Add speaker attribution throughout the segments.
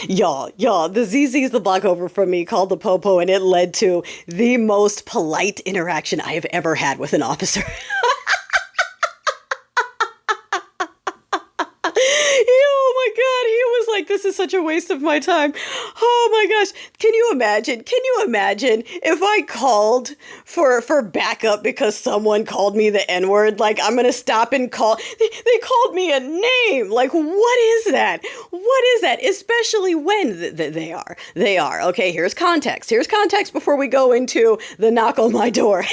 Speaker 1: Y'all, the ZZ's the block over from me called the Popo, and it led to the most polite interaction I have ever had with an officer. Oh my God, he was like, this is such a waste of my time. Oh my gosh. Can you imagine? Can you imagine if I called for backup because someone called me the N-word? Like, I'm gonna stop and call. They called me a name. Like, what is that? What is that? Especially when they are. Okay, here's context. Here's context before we go into the knock on my door.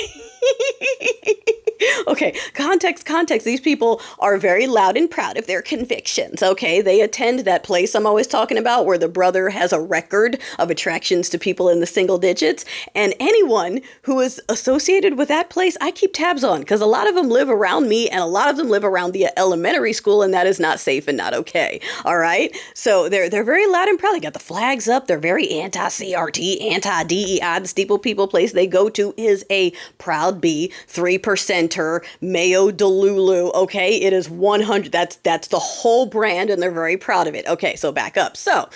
Speaker 1: Okay, context. These people are very loud and proud of their convictions, okay? They attend that place I'm always talking about where the brother has a record of attractions to people in the single digits. And anyone who is associated with that place, I keep tabs on because a lot of them live around me and a lot of them live around the elementary school, and that is not safe and not okay, all right? So they're very loud and proud. They got the flags up. They're very anti-CRT, anti-DEI. The Steeple People place they go to is a Proud B 3%. Mayo Delulu, okay? It is 100. That's the whole brand, and they're very proud of it. Okay, so back up. So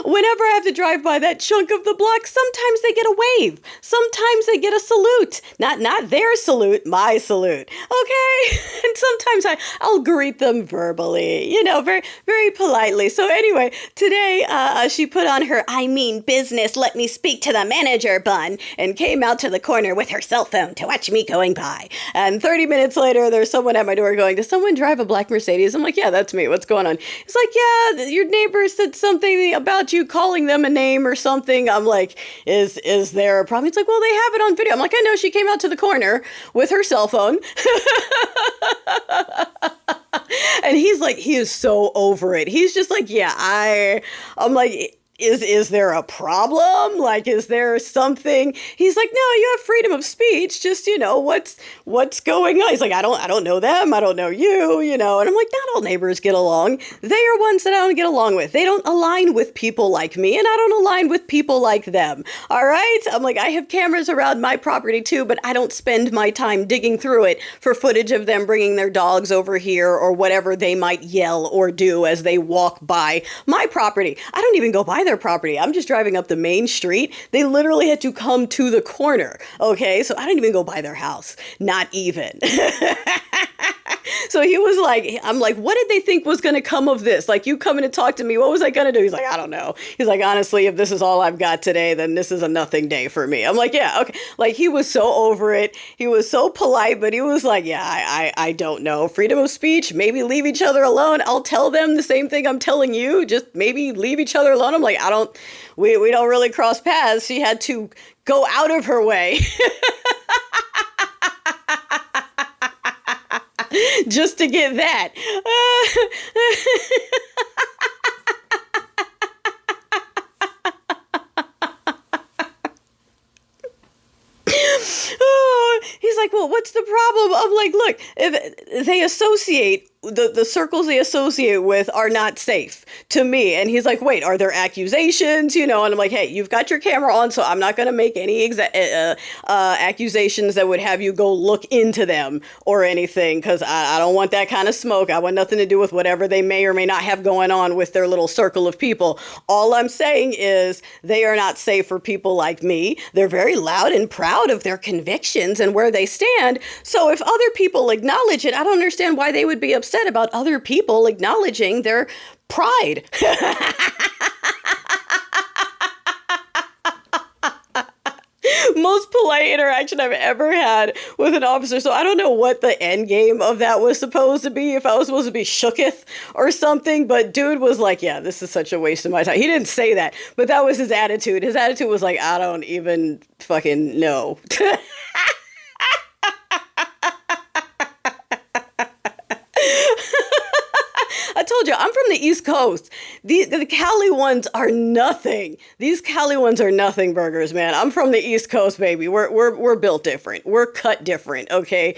Speaker 1: whenever I have to drive by that chunk of the block, sometimes they get a wave. Sometimes they get a salute. Not their salute, my salute. Okay? And sometimes I'll greet them verbally, very, very politely. So anyway, today she put on her I mean business, let me speak to the manager bun and came out to the corner with her cell phone to watch me going by. And 30 minutes later, there's someone at my door going, does someone drive a black Mercedes? I'm like, yeah, that's me. What's going on? It's like, yeah, your neighbor said something about you calling them a name or something. I'm like, is there a problem? It's like, well, they have it on video. I'm like, I know. She came out to the corner with her cell phone. And he's like, he is so over it. He's just like, yeah, I'm like, is there a problem? Like, is there something? He's like, no, you have freedom of speech. Just, what's going on? He's like, I don't know them. I don't know you, And I'm like, not all neighbors get along. They are ones that I don't get along with. They don't align with people like me, and I don't align with people like them. All right? I'm like, I have cameras around my property too, but I don't spend my time digging through it for footage of them bringing their dogs over here or whatever they might yell or do as they walk by my property. I don't even go by their property. I'm just driving up the main street. They literally had to come to the corner. Okay. So I didn't even go by their house. Not even. So he was like, I'm like, what did they think was going to come of this? Like, you coming to talk to me, what was I going to do? He's like, I don't know. He's like, honestly, if this is all I've got today, then this is a nothing day for me. I'm like, yeah, okay. Like, he was so over it. He was so polite, but he was like, yeah, I don't know. Freedom of speech, maybe leave each other alone. I'll tell them the same thing I'm telling you. Just maybe leave each other alone. I'm like, we don't really cross paths. She had to go out of her way. Just to get that. Oh, he's like, well, what's the problem? I'm like, look, if they associate, the circles they associate with are not safe to me. And he's like, wait, are there accusations? And I'm like, hey, you've got your camera on, so I'm not going to make any accusations that would have you go look into them or anything, because I don't want that kind of smoke. I want nothing to do with whatever they may or may not have going on with their little circle of people. All I'm saying is they are not safe for people like me. They're very loud and proud of their convictions and where they stand. So if other people acknowledge it, I don't understand why they would be upset about other people acknowledging their pride. Most polite interaction I've ever had with an officer. So I don't know what the end game of that was supposed to be, if I was supposed to be shooketh or something, but dude was like, yeah, this is such a waste of my time. He didn't say that, but that was his attitude. His attitude was like, I don't even fucking know. I told you, I'm from the East Coast. The Cali ones are nothing. These Cali ones are nothing burgers, man. I'm from the East Coast, baby. We're built different. We're cut different, okay?